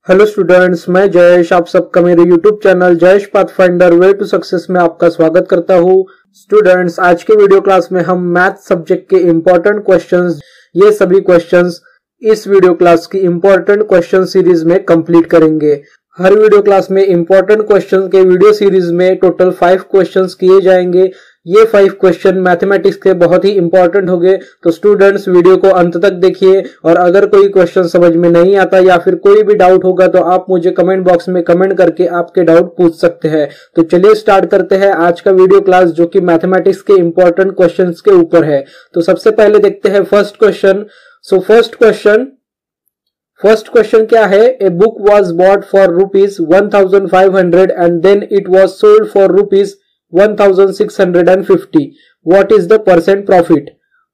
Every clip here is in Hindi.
हेलो स्टूडेंट्स, मैं जयेश आप सबका मेरे YouTube channel Jayesh pathfinder way to success में आपका स्वागत करता हूँ। स्टूडेंट्स, आज के वीडियो क्लास में हम मैथ सब्जेक्ट के इम्पोर्टेंट क्वेश्चंस, ये सभी क्वेश्चंस इस वीडियो क्लास की इम्पोर्टेंट क्वेश्चन सीरीज में कंप्लीट करेंगे। हर वीडियो क्लास में इम्पोर्टेंट क्वेश्चन के वीडियो सीरीज में टोटल 5 क्वेश्चंस किए जाएंगे। ये 5 क्वेश्चन मैथमेटिक्स के बहुत ही इंपॉर्टेंट होंगे, तो स्टूडेंट्स वीडियो को अंत तक देखिए। और अगर कोई क्वेश्चन समझ में नहीं आता या फिर कोई भी डाउट होगा तो आप मुझे कमेंट बॉक्स में कमेंट करके आपके डाउट पूछ सकते हैं। तो चलिए स्टार्ट करते हैं आज का वीडियो क्लास, जो कि मैथमेटिक्स के इंपॉर्टेंट क्वेश्चन के ऊपर है। तो सबसे पहले देखते हैं first question. So first question क्या है? A book was bought for ₹1500 and then it was sold for ₹1650. What is the percent profit?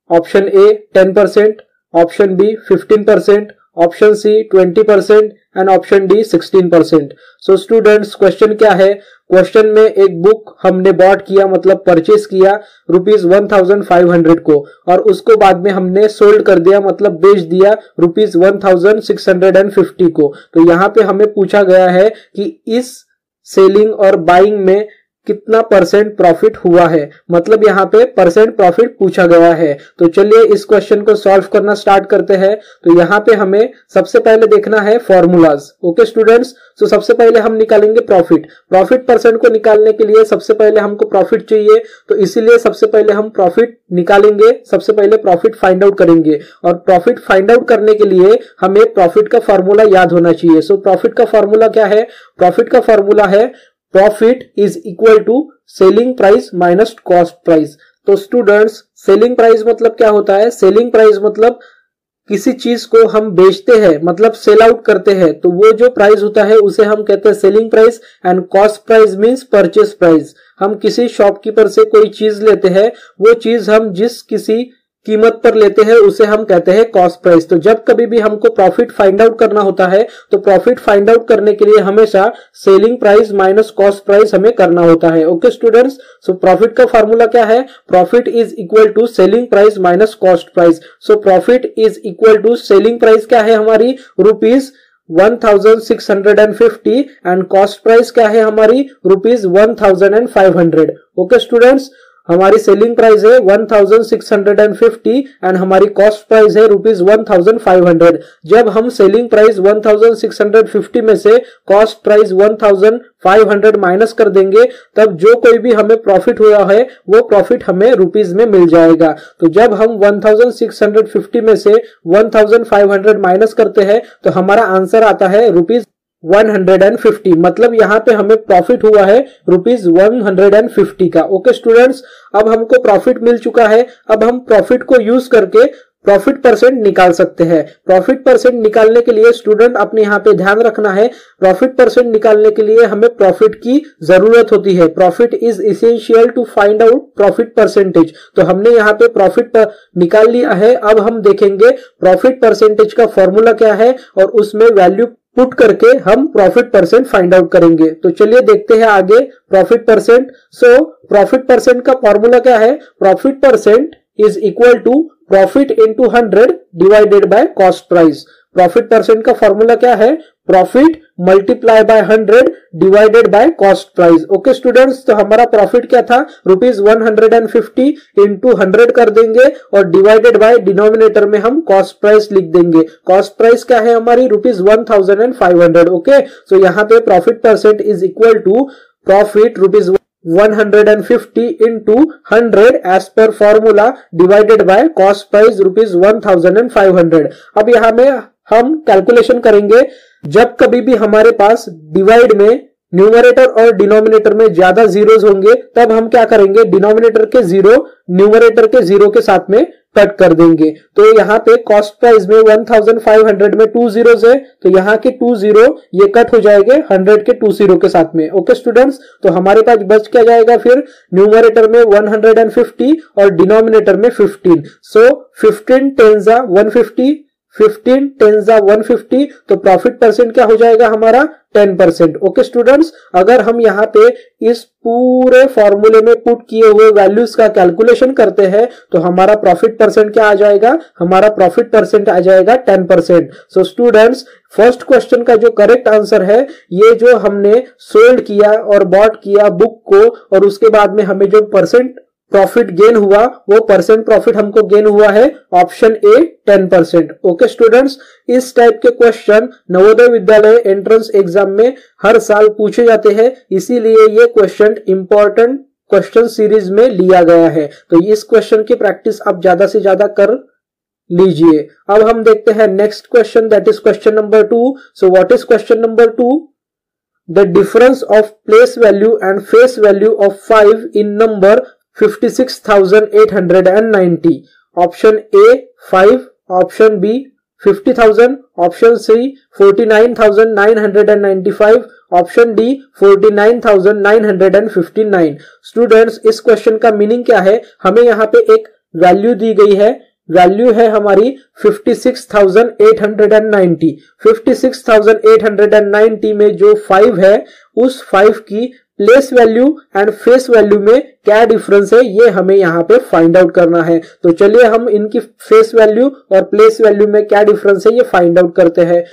Option A 10%, option B 15%, option C 20% and option D 16%. So students, question क्या है? क्वेश्चन में एक बुक हमने बॉट किया, मतलब परचेस किया ₹1500 को, और उसको बाद में हमने सोल्ड कर दिया, मतलब बेच दिया ₹1650 को। तो यहाँ पे हमें पूछा गया है कि इस सेलिंग और बाइंग में कितना परसेंट प्रॉफिट हुआ है, मतलब यहाँ पे परसेंट प्रॉफिट पूछा गया है। तो चलिए इस क्वेश्चन को सॉल्व करना स्टार्ट करते हैं। तो यहाँ पे हमें सबसे पहले देखना है फॉर्मूलाज। ओके स्टूडेंट्स, तो सबसे पहले हम निकालेंगे प्रॉफिट परसेंट को निकालने के लिए सबसे पहले हमको प्रॉफिट चाहिए, तो इसीलिए सबसे पहले हम प्रॉफिट निकालेंगे। सबसे पहले प्रॉफिट फाइंड आउट करेंगे, और प्रॉफिट फाइंड आउट करने के लिए हमें प्रॉफिट का फॉर्मूला याद होना चाहिए। सो प्रॉफिट का फॉर्मूला क्या है? प्रॉफिट का फॉर्मूला है profit is equal to selling price minus cost price. तो स्टूडेंट्स, सेलिंग प्राइस मतलब क्या होता है? सेलिंग प्राइस मतलब किसी चीज को हम बेचते हैं, मतलब सेल आउट करते हैं, तो वो जो प्राइस होता है उसे हम कहते हैं selling price. And cost price means purchase price. हम किसी शॉपकीपर से कोई चीज लेते हैं, वो चीज हम जिस किसी कीमत पर लेते हैं उसे हम कहते हैं कॉस्ट प्राइस। तो जब कभी भी हमको प्रॉफिट फाइंड आउट करना होता है, तो प्रॉफिट फाइंड आउट करने के लिए हमेशा selling price minus cost price हमें करना होता है। ओके स्टूडेंट्स, सो प्रॉफिट का फॉर्मूला क्या है? Profit is equal to selling price minus cost price. So profit is equal to selling price क्या है हमारी? ₹1650 एंड कॉस्ट प्राइस क्या है हमारी? ₹1500। ओके स्टूडेंट्स, हमारी सेलिंग प्राइस है 1650 एंड हमारी कॉस्ट प्राइस है ₹1500। जब हम सेलिंग प्राइस 1650 में से कॉस्ट प्राइस 1500 माइनस कर देंगे, तब जो कोई भी हमें प्रॉफिट हुआ है वो प्रॉफिट हमें रुपीज में मिल जाएगा। तो जब हम 1650 में से 1500 माइनस करते हैं तो हमारा आंसर आता है ₹150, मतलब यहाँ पे हमें प्रॉफिट हुआ है ₹150 का। ओके स्टूडेंट्स, अब हमको प्रॉफिट मिल चुका है। अब हम प्रॉफिट को यूज करके प्रॉफिट परसेंट निकाल सकते हैं। प्रॉफिट परसेंट निकालने के लिए स्टूडेंट अपने यहाँ पे ध्यान रखना है, प्रॉफिट परसेंट निकालने के लिए हमें प्रॉफिट की जरूरत होती है। Profit is essential to find out profit percentage. तो हमने यहाँ पे प्रॉफिट निकाल लिया है। अब हम देखेंगे प्रॉफिट परसेंटेज का फॉर्मूला क्या है, और उसमें वैल्यू पुट करके हम प्रॉफिट परसेंट फाइंड आउट करेंगे। तो चलिए देखते हैं आगे profit percent. So profit percent का फॉर्मूला क्या है? Profit percent is equal to profit into 100 divided by cost price. Profit percent का फॉर्मूला क्या है? Profit multiply by 100 divided by cost price. Okay students, तो हमारा प्रॉफिट क्या था? ₹150 इंटू 100 कर देंगे और डिवाइडेड बाय डिनोमिनेटर में हम कॉस्ट प्राइस लिख देंगे। कॉस्ट प्राइस क्या है हमारी? ₹1500। ओके, सो यहाँ पे profit percent is equal to profit ₹150 into 100 as per formula divided by cost price ₹1500। अब यहाँ में हम कैलकुलेशन करेंगे। जब कभी भी हमारे पास डिवाइड में न्यूमरेटर और डिनोमिनेटर में ज्यादा जीरोस होंगे, तब हम क्या करेंगे? डिनोमिनेटर के जीरो न्यूमरेटर के जीरो के साथ में कट कर देंगे। तो यहाँ पे कॉस्ट प्राइस में 1500 में 2 जीरोस है, तो यहाँ के 2 जीरो ये कट हो जाएंगे 100 के 2 जीरो के साथ में। ओके स्टूडेंट्स, तो हमारे पास बच क्या जाएगा फिर? न्यूमरेटर में 150 और डिनोमिनेटर में 15। सो 15 10 150, 15 10 150, तो प्रॉफिट परसेंट क्या हो जाएगा हमारा 10%। ओके स्टूडेंट्स, अगर हम यहाँ पे इस पूरे फॉर्मूले में पुट किए हुए वैल्यूज का कैलकुलेशन करते हैं तो हमारा प्रॉफिट परसेंट क्या आ जाएगा, हमारा प्रॉफिट परसेंट आ जाएगा 10%। सो स्टूडेंट्स, फर्स्ट क्वेश्चन का जो करेक्ट आंसर है, ये जो हमने सोल्ड किया और बॉट किया बुक को और उसके बाद में हमें जो परसेंट प्रॉफिट गेन हुआ, वो परसेंट प्रॉफिट हमको गेन हुआ है ऑप्शन ए 10%। ओके स्टूडेंट्स, इस टाइप के question Navodaya Vidyalaya entrance exam में हर साल पूछे जाते हैं, इसीलिए ये क्वेश्चन इंपॉर्टेंट क्वेश्चन सीरीज में लिया गया है। तो इस क्वेश्चन की प्रैक्टिस आप ज्यादा से ज्यादा कर लीजिए। अब हम देखते हैं next question, that is question number 2। So what is question number 2? The difference of place value and face value of 5 in number 56,890। Option A 5, option B 50,000, option C 49,995, option D 49,959। Students, इस क्वेश्चन का मीनिंग क्या है? हमें यहाँ पे एक वैल्यू दी गई है, वैल्यू है हमारी 56,890। 56,890 में जो 5 है, उस 5 की place value and face value में क्या डिफरेंस है, ये हमें यहाँ पे फाइंड आउट करना है। तो चलिए हम इनकी फेस वैल्यू और प्लेस वैल्यू में क्या डिफरेंस है ये फाइंड आउट करते हैं।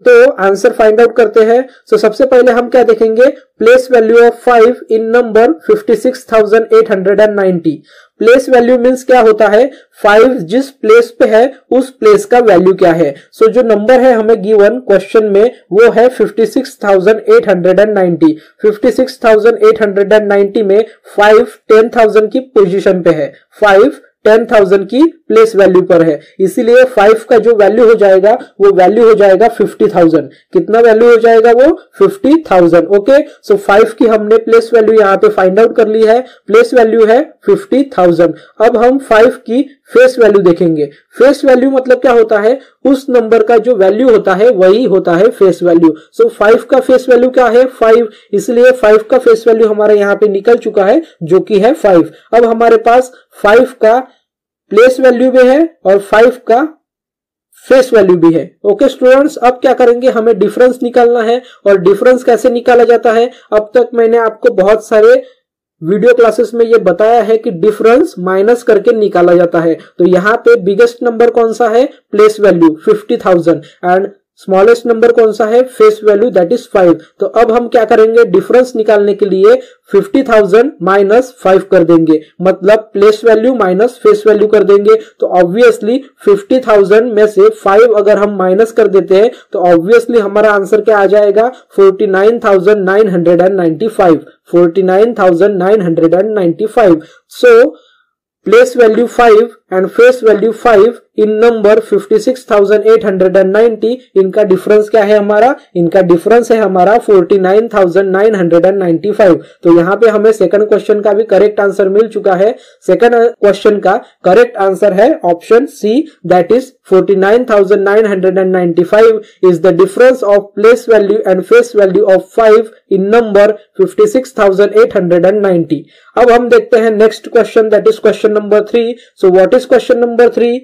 तो आंसर फाइंड आउट करते हैं। सो सबसे पहले हम क्या देखेंगे, place value of 5 in number 56,890। Place value means क्या होता है, 5 जिस प्लेस पे है उस प्लेस का वैल्यू क्या है। सो जो नंबर है हमें गिवन क्वेश्चन में वो है 56,890। 56,890 में 5 10,000 की पोजीशन पे है, 5 10,000 की प्लेस वैल्यू पर है, इसीलिए 5 का जो वैल्यू हो जाएगा वो वैल्यू हो जाएगा 50,000। कितना वैल्यू हो जाएगा वो 50,000। ओके, सो 5 की हमने प्लेस वैल्यू यहाँ पे फाइंड आउट कर ली है, प्लेस वैल्यू है 50,000। अब हम 5 की फेस वैल्यू देखेंगे। फेस वैल्यू मतलब क्या होता है, उस नंबर का जो वैल्यू होता है वही होता है फेस वैल्यू। सो 5 का फेस वैल्यू क्या है 5, इसलिए 5 का फेस वैल्यू हमारे यहाँ पे निकल चुका है जो कि है 5। अब हमारे पास 5 का प्लेस वैल्यू भी है और 5 का फेस वैल्यू भी है। ओके स्टूडेंट्स, अब क्या करेंगे, हमें डिफरेंस निकालना है। और डिफरेंस कैसे निकाला जाता है, अब तक मैंने आपको बहुत सारे वीडियो क्लासेस में ये बताया है कि डिफरेंस माइनस करके निकाला जाता है। तो यहाँ पे बिगेस्ट नंबर कौन सा है, place value 50,000 and smallest number कौन सा है, फेस वैल्यू दैट इज 5। तो अब हम क्या करेंगे, डिफरेंस निकालने के लिए 50,000 माइनस 5 कर देंगे, मतलब place value minus face value कर देंगे। तो ऑब्वियसली 50,000 में से 5 अगर हम माइनस कर देते हैं तो ऑब्वियसली हमारा आंसर क्या आ जाएगा 49,995। 49,995। So place value 5 and face value 5 in number 56,890, इनका डिफरेंस क्या है हमारा, इनका डिफरेंस है हमारा 49,995। तो यहाँ पे हमें सेकंड क्वेश्चन का भी करेक्ट आंसर मिल चुका है। सेकंड क्वेश्चन का करेक्ट आंसर है option C, that is 49,995 is the difference of place value and face value of 5 in number 56,890। अब हम देखते हैं next question, that is question number 3। So what is question number 3?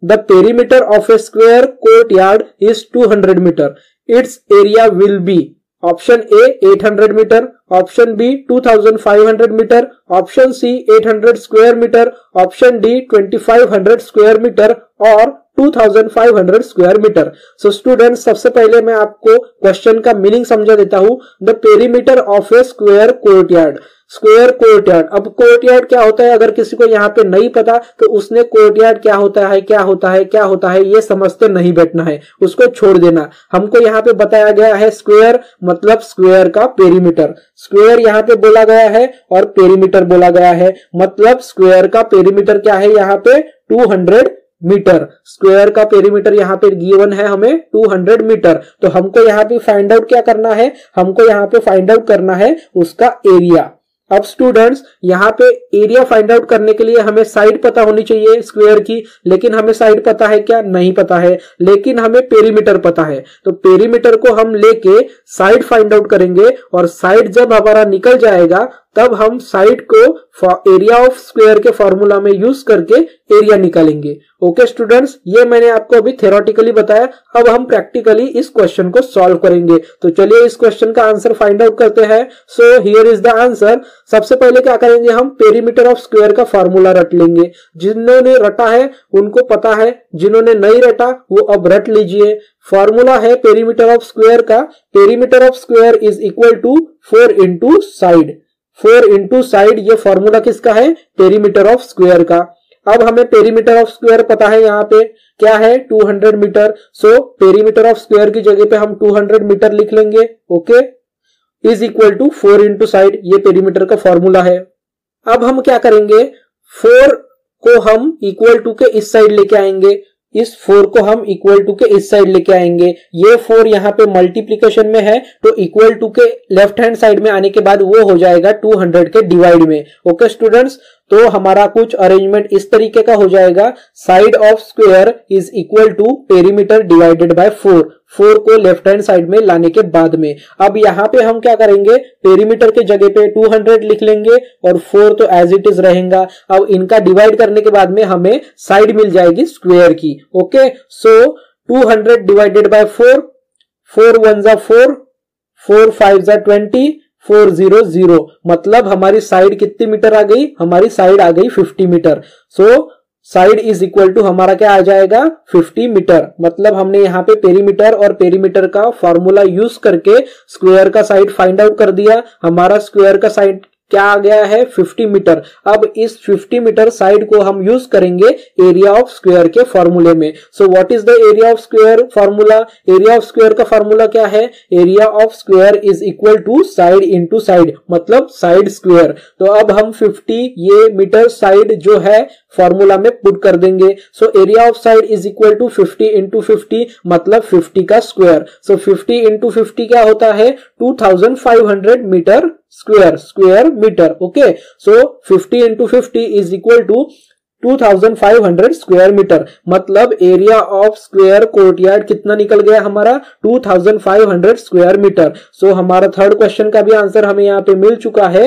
The perimeter of a square courtyard is 200 meter. Its area will be option A 800 meter, option B 2500 meter, option C 800 square meter, option D 2500 square meter और 2500 स्क्वायर मीटर। सो स्टूडेंट, सबसे पहले मैं आपको क्वेश्चन का मीनिंग समझा देता हूं। The perimeter of A square courtyard. Square courtyard, अब कोर्टयार्ड क्या होता है अगर किसी को यहाँ पे नहीं पता तो उसने कोर्टयार्ड क्या होता है क्या होता है क्या होता है ये समझते नहीं बैठना है, उसको छोड़ देना। हमको यहाँ पे बताया गया है स्क्वायर मतलब स्क्वायर का पेरीमीटर, स्क्वायर यहाँ पे बोला गया है और पेरीमीटर बोला गया है, मतलब स्क्वायर का पेरीमीटर क्या है यहाँ पे 200 मीटर। स्क्वायर का पेरीमीटर यहाँ पे गिवन है हमें 200 मीटर। तो हमको यहाँ पे फाइंड आउट क्या करना है, हमको यहाँ पे फाइंड आउट करना है उसका एरिया। अब स्टूडेंट्स, यहाँ पे एरिया फाइंड आउट करने के लिए हमें साइड पता होनी चाहिए स्क्वायर की, लेकिन हमें साइड पता है क्या, नहीं पता है, लेकिन हमें पेरीमीटर पता है। तो पेरीमीटर को हम लेके साइड फाइंड आउट करेंगे और साइड जब हमारा निकल जाएगा तब हम साइड को एरिया ऑफ स्क्वायर के फॉर्मूला में यूज करके एरिया निकालेंगे। ओके स्टूडेंट्स, ये मैंने आपको अभी थ्योरेटिकली बताया। अब हम प्रैक्टिकली इस क्वेश्चन को सॉल्व करेंगे। तो चलिए इस क्वेश्चन का आंसर फाइंड आउट करते हैं। So here is the answer. सबसे पहले क्या करेंगे, हम पेरीमीटर ऑफ स्क्वायर का फॉर्मूला रट लेंगे। जिन्होंने रटा है उनको पता है, जिन्होंने नहीं रटा वो अब रट लीजिए। फॉर्मूला है पेरीमीटर ऑफ स्क्वायर का, perimeter of square is equal to 4 into side. 4 into side, ये फॉर्मूला किसका है, पेरीमीटर ऑफ स्क्वायर का। अब हमें पेरीमीटर ऑफ स्क्वायर पता है, यहाँ पे क्या है 200 meter. So perimeter of square की जगह पे हम 200 मीटर लिख लेंगे। Okay, is equal to 4 into side, ये पेरीमीटर का फॉर्मूला है। अब हम क्या करेंगे, 4 को हम इक्वल टू के इस साइड लेके आएंगे, इस 4 को हम इक्वल टू के इस साइड लेके आएंगे। ये 4 यहाँ पे मल्टीप्लीकेशन में है तो इक्वल टू के लेफ्ट हैंड साइड में आने के बाद वो हो जाएगा 200 के डिवाइड में। ओके स्टूडेंट्स, तो हमारा कुछ अरेंजमेंट इस तरीके का हो जाएगा, side of square is equal to perimeter divided by 4, 4 को लेफ्ट हैंड साइड में लाने के बाद में। अब यहाँ पे हम क्या करेंगे, पेरीमीटर के जगह पे 200 लिख लेंगे और 4 तो एज इट इज रहेगा। अब इनका डिवाइड करने के बाद में हमें साइड मिल जाएगी स्क्वायर की। ओके, सो 200 डिवाइडेड बाय 4, 4 1 जा 4, 4 5 जा 20, 400, मतलब हमारी साइड कितनी मीटर आ गई, हमारी साइड आ गई 50 meter. So side is equal to हमारा क्या आ जाएगा 50 मीटर। मतलब हमने यहाँ पे पेरीमीटर और पेरीमीटर का फॉर्मूला यूज करके स्क्वायर का साइड फाइंड आउट कर दिया। हमारा स्क्वायर का साइड क्या आ गया है 50 मीटर। अब इस 50 मीटर साइड को हम यूज करेंगे एरिया ऑफ स्क्वायर के फॉर्मूले में। So what is the area of square formula, area of square का फॉर्मूला क्या है, area of square is equal to side into side, मतलब साइड स्क्वायर। तो अब हम 50 ये मीटर साइड जो है फॉर्मूला में पुट कर देंगे। So area of side is equal to 50 into 50, मतलब 50 का स्क्वायर। सो 50 इंटू 50 क्या होता है 2500 meter square meter. Okay, so 50 into 50 is equal to 2500 square meter, मतलब एरिया ऑफ स्क्वायर कोर्टयार्ड कितना निकल गया हमारा 2500 स्क्वायर मीटर। सो हमारा थर्ड क्वेश्चन का भी आंसर हमें यहाँ पे मिल चुका है।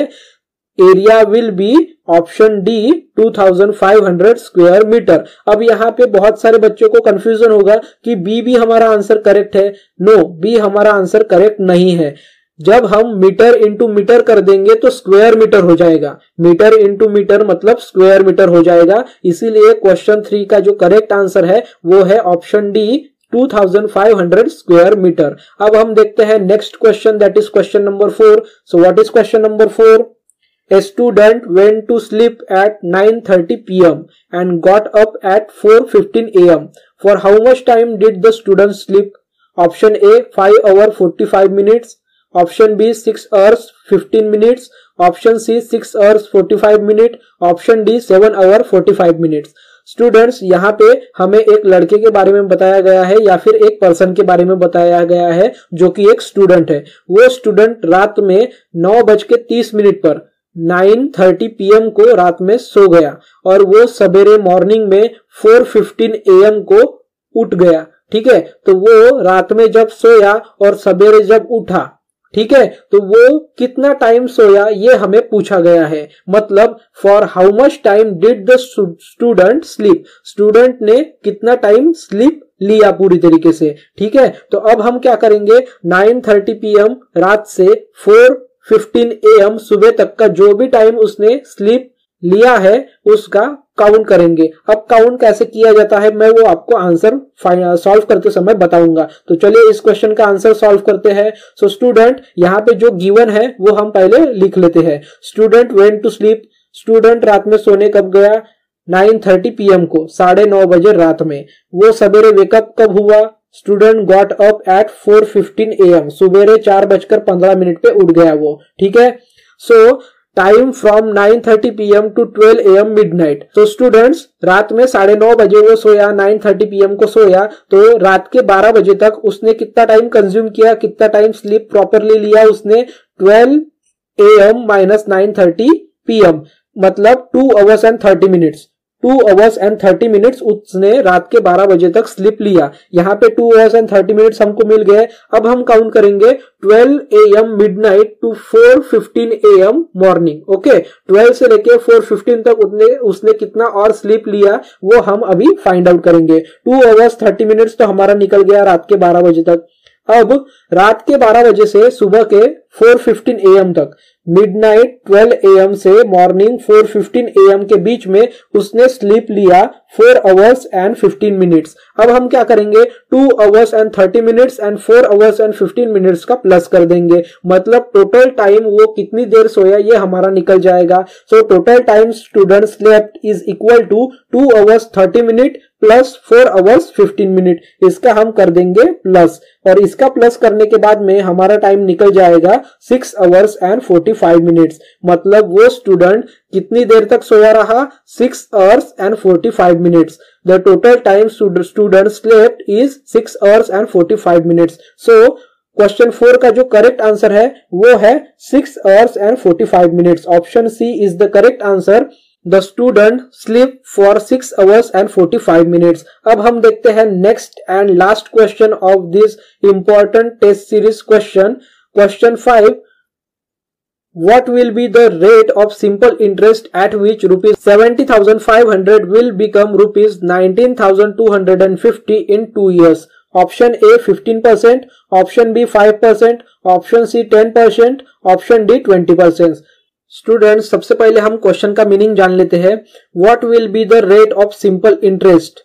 Area will be option D 2500 square meter. अब यहाँ पे बहुत सारे बच्चों को कंफ्यूजन होगा कि बी भी हमारा आंसर करेक्ट है। नो, बी हमारा आंसर करेक्ट नहीं है। जब हम मीटर इंटू मीटर कर देंगे तो स्क्वायर मीटर हो जाएगा, मीटर इंटू मीटर मतलब स्क्वायर मीटर हो जाएगा। इसीलिए क्वेश्चन 3 का जो करेक्ट आंसर है वो है ऑप्शन डी 2500 स्क्वायर मीटर। अब हम देखते हैं next question, that is question number 4। So what is question number 4? A student went to sleep at 9:30 p.m. and got up at 4:15 a.m. For how much time did the student sleep? Option A 5 hours 45 minutes, Option B 6 hours 15 minutes, Option C 6 hours 45 minutes, Option D 7 hours 45 minutes. Students, यहाँ पे हमें एक लड़के के बारे में बताया गया है या फिर एक पर्सन के बारे में बताया गया है जो कि एक स्टूडेंट है। वो स्टूडेंट रात में 9:30 पर 9:30 PM को रात में सो गया और वो सवेरे मॉर्निंग में 4:15 AM को उठ गया। ठीक है, तो वो रात में जब सोया और सवेरे जब उठा, ठीक है, तो वो कितना टाइम सोया ये हमें पूछा गया है। मतलब for how much time did the student sleep, student ने कितना टाइम स्लीप लिया पूरी तरीके से। ठीक है, तो अब हम क्या करेंगे, 9:30 PM रात से 4:15 AM सुबह तक का जो भी टाइम उसने स्लीप लिया है उसका काउंट करेंगे। अब काउंट कैसे किया जाता है मैं वो आपको आंसर सॉल्व करते समय बताऊंगा। तो चलिए इस क्वेश्चन का आंसर सॉल्व करते हैं। सो स्टूडेंट, यहाँ पे जो गिवन है वो हम पहले लिख लेते हैं। Student went to sleep, student रात में सोने कब गया 9:30 PM को, 9:30 बजे रात में। वो सवेरे वेकअप कब हुआ, student got up at 4:15 AM, सुबेरे 4:15 पे उठ गया वो। ठीक है, so time from 9:30 PM to 12 AM midnight. तो स्टूडेंट्स, रात में 9:30 बजे वो सोया, 9:30 PM को सोया, तो रात के 12 बजे तक उसने कितना टाइम कंज्यूम किया, कितना टाइम स्लीप प्रॉपरली लिया उसने, 12 AM - 9:30 PM, मतलब 2 hours and 30 minutes। 2 hours and 30 minutes उसने रात के 12 बजे तक स्लिप लिया। यहाँ पे 2 hours and 30 minutes हमको मिल गए। अब हम काउंट करेंगे 12 AM midnight to 4:15 AM morning. Okay, 12 से लेके 4:15 तक उसने कितना और स्लिप लिया वो हम अभी फाइंड आउट करेंगे। 2 hours 30 minutes तो हमारा निकल गया रात के 12 बजे तक। अब रात के 12 बजे से सुबह के 4:15 AM तक, मिडनाइट 12 AM से मॉर्निंग 4:15 AM के बीच में उसने स्लीप लिया 4 hours and 15 minutes। अब हम क्या करेंगे, 2 hours and 30 minutes and 4 hours and 15 minutes का प्लस कर देंगे, मतलब टोटल टाइम वो कितनी देर सोया ये हमारा निकल जाएगा। So total time student slept is equal to 2 hours 30 minutes plus 4 hours 15 minutes। इसका हम कर देंगे प्लस, और इसका प्लस करने के बाद में हमारा टाइम निकल जाएगा 6 hours and 45 minutes। मतलब वो स्टूडेंट कितनी देर तक सोया रहा, 6 hours and 45 minutes। The total time student slept is 6 hours and 45 minutes। So question 4 का जो करेक्ट आंसर है वो है 6 hours and 45 minutes। Option C is the correct answer. The student sleep for 6 hours and 45 minutes। अब हम देखते हैं next and last question of this important test series question. Question 5, what will be the rate of simple interest at which rupees 70,500 will become rupees 19,250 in 2 years? Option A 15%, option B 5%, option C 10%, option D 20%। Students, सबसे पहले हम क्वेश्चन का मीनिंग जान लेते हैं। What will be the rate of simple interest?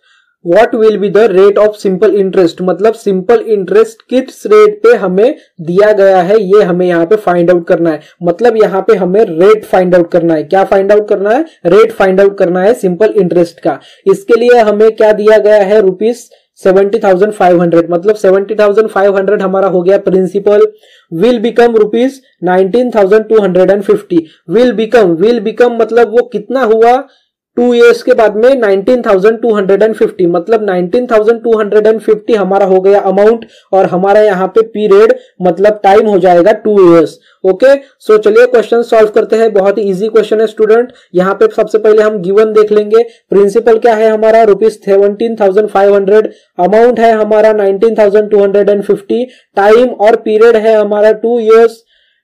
What will be the rate of simple interest मतलब सिंपल इंटरेस्ट किस रेट पे हमें दिया गया है ये हमें यहाँ पे फाइंड आउट करना है। मतलब यहाँ पे हमें रेट फाइंड आउट करना है। क्या फाइंड आउट करना है? रेट फाइंड आउट करना है सिंपल इंटरेस्ट का। इसके लिए हमें क्या दिया गया है, रुपीज 70,500, मतलब 70,500 हमारा हो गया principal. Will become rupees 19,250। Will become मतलब वो कितना हुआ 2 years के बाद में 19,250, मतलब 19,250 हमारा हो गया अमाउंट, और हमारा यहाँ पे पीरियड मतलब टाइम हो जाएगा 2 years। ओके, सो चलिए क्वेश्चन सॉल्व करते हैं। बहुत ही इजी क्वेश्चन है स्टूडेंट। यहाँ पे सबसे पहले हम गिवन देख लेंगे। प्रिंसिपल क्या है हमारा, रुपीज 17,500, अमाउंट है हमारा 19,250, टाइम और पीरियड है हमारा 2 years।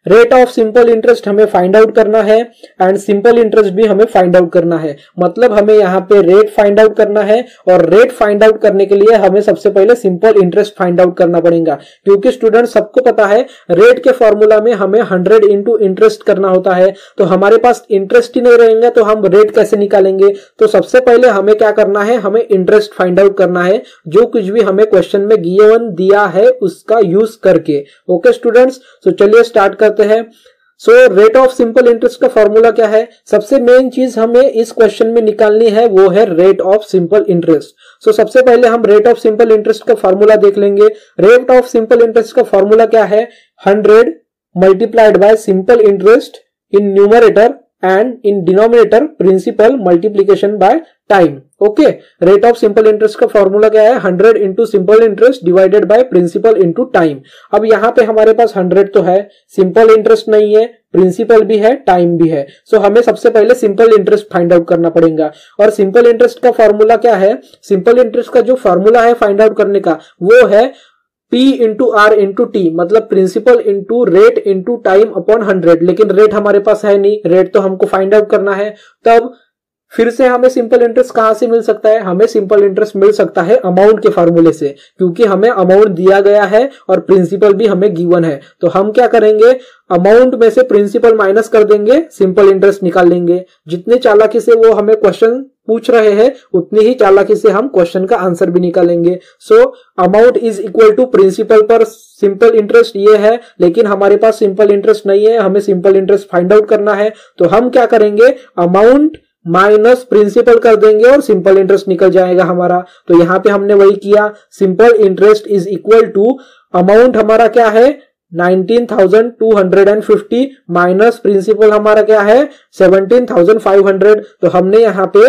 Rate of simple interest हमें फाइंड आउट करना है एंड सिंपल इंटरेस्ट भी हमें फाइंड आउट करना है। मतलब हमें यहाँ पे रेट फाइंड आउट करना है, और रेट फाइंड आउट करने के लिए हमें सबसे पहले सिंपल इंटरेस्ट फाइंड आउट करना पड़ेगा, क्योंकि स्टूडेंट सबको पता है रेट के फॉर्मूला में हमें 100 इंटू इंटरेस्ट करना होता है। तो हमारे पास इंटरेस्ट ही नहीं रहेंगे तो हम रेट कैसे निकालेंगे। तो सबसे पहले हमें क्या करना है, हमें इंटरेस्ट फाइंड आउट करना है, जो कुछ भी हमें क्वेश्चन में गिवन दिया है उसका यूज करके। ओके स्टूडेंट्स, तो चलिए स्टार्ट करते हैं। सो रेट ऑफ सिंपल इंटरेस्ट का फॉर्मूला क्या है? सबसे मेन चीज हमें इस क्वेश्चन में निकालनी है वो है rate of simple interest. So सबसे पहले हम रेट ऑफ सिंपल इंटरेस्ट का फॉर्मूला देख लेंगे। रेट ऑफ सिंपल इंटरेस्ट का फॉर्मूला क्या है, 100 multiplied by simple interest in numerator and in denominator principal multiplication by time. Okay, rate of simple interest का फॉर्मूला क्या है, 100 into simple interest divided by principal into time. अब यहाँ पे हमारे पास 100 तो है, सिंपल इंटरेस्ट नहीं है, प्रिंसिपल भी है, टाइम भी है। सो हमें सबसे पहले सिंपल इंटरेस्ट फाइंड आउट करना पड़ेगा। और सिंपल इंटरेस्ट का फॉर्मूला क्या है, सिंपल इंटरेस्ट का जो फॉर्मूला है फाइंड आउट करने का वो है P into R into T, मतलब principal into rate into time upon 100। लेकिन रेट हमारे पास है नहीं, रेट तो हमको फाइंड आउट करना है। तब फिर से हमें सिंपल इंटरेस्ट कहां से मिल सकता है, हमें सिंपल इंटरेस्ट मिल सकता है अमाउंट के फॉर्मूले से, क्योंकि हमें अमाउंट दिया गया है और प्रिंसिपल भी हमें गिवन है। तो हम क्या करेंगे, अमाउंट में से प्रिंसिपल माइनस कर देंगे, सिंपल इंटरेस्ट निकाल लेंगे। जितने चालाकी से वो हमें क्वेश्चन पूछ रहे हैं उतनी ही चालाकी से हम क्वेश्चन का आंसर भी निकालेंगे। So amount is equal to principal पर सिंपल इंटरेस्ट ये है, लेकिन हमारे पास सिंपल इंटरेस्ट नहीं है, हमें सिंपल इंटरेस्ट फाइंड आउट करना है। तो हम क्या करेंगे, अमाउंट माइनस प्रिंसिपल कर देंगे और सिंपल इंटरेस्ट निकल जाएगा हमारा। तो यहाँ पे हमने वही किया, simple interest is equal to amount हमारा क्या है 19,250 माइनस प्रिंसिपल हमारा क्या है 17,500। तो हमने यहाँ पे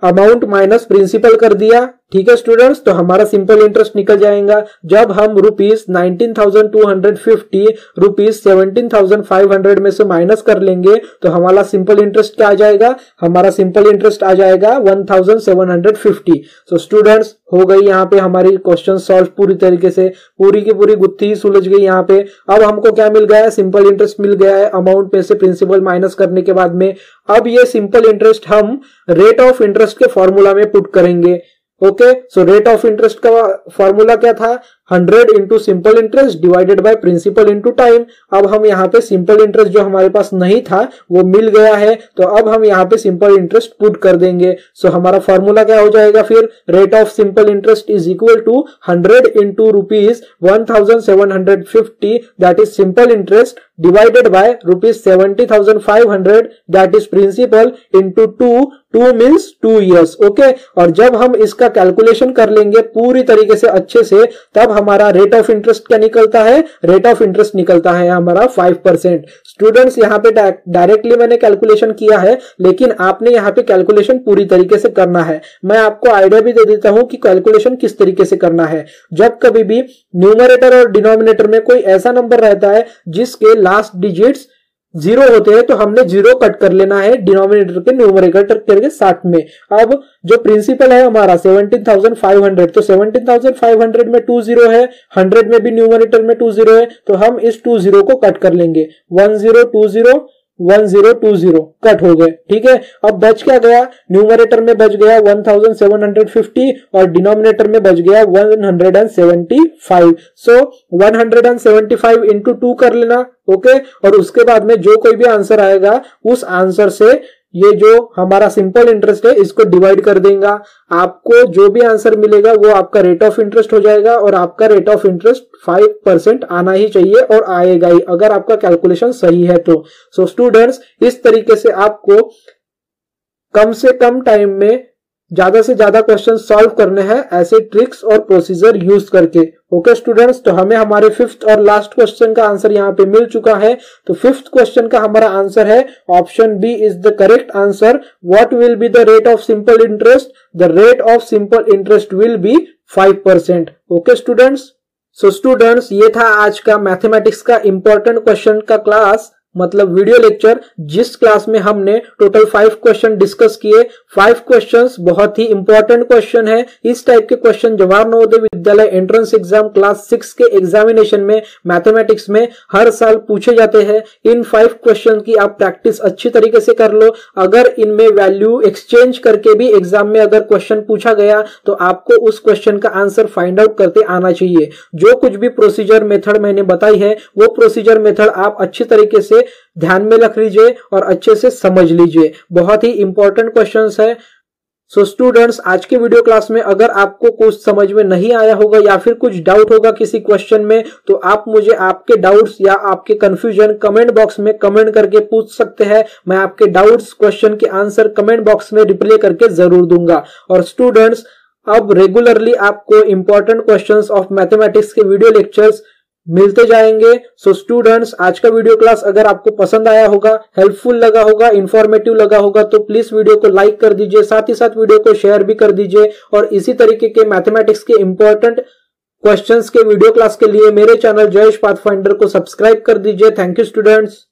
अमाउंट माइनस प्रिंसिपल कर दिया, ठीक है स्टूडेंट्स, तो हमारा सिंपल इंटरेस्ट निकल जाएगा जब हम रुपीज 19,250 रुपीज 17,500 में से माइनस कर लेंगे तो हमारा सिंपल इंटरेस्ट क्या आ जाएगा, हमारा सिंपल इंटरेस्ट आ जाएगा 1,750। सो स्टूडेंट्स हो गई यहाँ पे हमारी क्वेश्चन सॉल्व पूरी तरीके से, पूरी की पूरी गुत्थी ही सुलझ गई यहाँ पे। अब हमको क्या मिल गया है, सिंपल इंटरेस्ट मिल गया है अमाउंट में से प्रिंसिपल माइनस करने के बाद में। अब ये सिंपल इंटरेस्ट हम रेट ऑफ इंटरेस्ट के फॉर्मूला में पुट करेंगे। Okay, so rate of interest का फॉर्मूला क्या था, 100 into simple interest divided by principal into time. अब हम यहाँ पे सिंपल इंटरेस्ट जो हमारे पास नहीं था वो मिल गया है, तो अब हम यहाँ पे सिंपल इंटरेस्ट पुट कर देंगे। सो हमारा फॉर्मूला क्या हो जाएगा फिर, rate of simple interest is equal to 100 into rupees 1,750 that is simple interest divided by rupees 70,500 that is principal into 2 means 2 years. Okay, और जब हम इसका कैलकुलेशन कर लेंगे पूरी तरीके से अच्छे से, तब हमारा रेट ऑफ इंटरेस्ट क्या निकलता है, रेट ऑफ इंटरेस्ट निकलता है हमारा 5%। स्टूडेंट्स यहाँ पे डायरेक्टली मैंने कैलकुलेशन किया है, लेकिन आपने यहाँ पे कैलकुलेशन पूरी तरीके से करना है। मैं आपको आइडिया भी दे देता हूं कि कैलकुलेशन किस तरीके से करना है। जब कभी भी न्यूमरेटर और डिनोमिनेटर में कोई ऐसा नंबर रहता है जिसके लास्ट डिजिट्स 0 होते हैं, तो हमने 0 कट कर लेना है डिनोमिनेटर के न्यूमरेटर के साथ में। अब जो प्रिंसिपल है हमारा 17,500, तो 17,500 में 2 0 है, 100 में भी न्यूमरेटर में 2 0 है, तो हम इस 2 0 को कट कर लेंगे। 1 0 2 0 1 0 2 0 कट हो गए। ठीक है, अब बच क्या गया, न्यूमरेटर में बच गया 1,750 और डिनोमिनेटर में बच गया 175। सो 175 इंटू 2 कर लेना। ओके, और उसके बाद में जो कोई भी आंसर आएगा उस आंसर से ये जो हमारा सिंपल इंटरेस्ट है इसको डिवाइड कर देगा। आपको जो भी आंसर मिलेगा वो आपका रेट ऑफ इंटरेस्ट हो जाएगा, और आपका रेट ऑफ इंटरेस्ट 5% आना ही चाहिए और आएगा ही अगर आपका कैलकुलेशन सही है तो। सो स्टूडेंट्स, इस तरीके से आपको कम से कम टाइम में ज्यादा से ज्यादा क्वेश्चन सॉल्व करने हैं ऐसे ट्रिक्स और प्रोसीजर यूज करके। ओके स्टूडेंट्स, तो हमें हमारे 5th और लास्ट क्वेश्चन का आंसर यहाँ पे मिल चुका है। तो 5th क्वेश्चन का हमारा आंसर है option B is the correct answer. What will be the rate of simple interest, the rate of simple interest will be 5%। Okay students, so students ये था आज का मैथमेटिक्स का इंपॉर्टेंट क्वेश्चन का क्लास, मतलब वीडियो लेक्चर, जिस क्लास में हमने टोटल 5 क्वेश्चन डिस्कस किए। 5 क्वेश्चंस बहुत ही इंपॉर्टेंट क्वेश्चन है। इस टाइप के question Jawahar Navodaya Vidyalaya entrance exam class 6 के एग्जामिनेशन में मैथमेटिक्स में हर साल पूछे जाते हैं। इन 5 क्वेश्चन की आप प्रैक्टिस अच्छी तरीके से कर लो। अगर इनमें वैल्यू एक्सचेंज करके भी एग्जाम में अगर क्वेश्चन पूछा गया तो आपको उस क्वेश्चन का आंसर फाइंड आउट करते आना चाहिए। जो कुछ भी प्रोसीजर मेथड मैंने बताई है वो प्रोसीजर मेथड आप अच्छी तरीके से ध्यान में रख लीजिए और अच्छे से समझ लीजिए। बहुत ही इंपॉर्टेंट क्वेश्चंस है। सो स्टूडेंट्स, आज के वीडियो क्लास में अगर आपको कुछ समझ में नहीं आया होगा या फिर कुछ डाउट होगा किसी क्वेश्चन में, तो आप मुझे आपके डाउट्स या आपके कंफ्यूजन कमेंट बॉक्स में कमेंट करके पूछ सकते हैं। मैं आपके डाउट्स क्वेश्चन के आंसर कमेंट बॉक्स में रिप्लाई करके जरूर दूंगा। और स्टूडेंट्स, अब रेगुलरली आपको इंपॉर्टेंट क्वेश्चंस ऑफ मैथमेटिक्स के वीडियो लेक्चर्स मिलते जाएंगे। सो स्टूडेंट्स, आज का वीडियो क्लास अगर आपको पसंद आया होगा, हेल्पफुल लगा होगा, इंफॉर्मेटिव लगा होगा, तो प्लीज वीडियो को लाइक कर दीजिए, साथ ही साथ वीडियो को शेयर भी कर दीजिए। और इसी तरीके के मैथमेटिक्स के इंपॉर्टेंट क्वेश्चंस के वीडियो क्लास के लिए मेरे चैनल जयेश पाथफाइंडर को सब्सक्राइब कर दीजिए। Thank you students.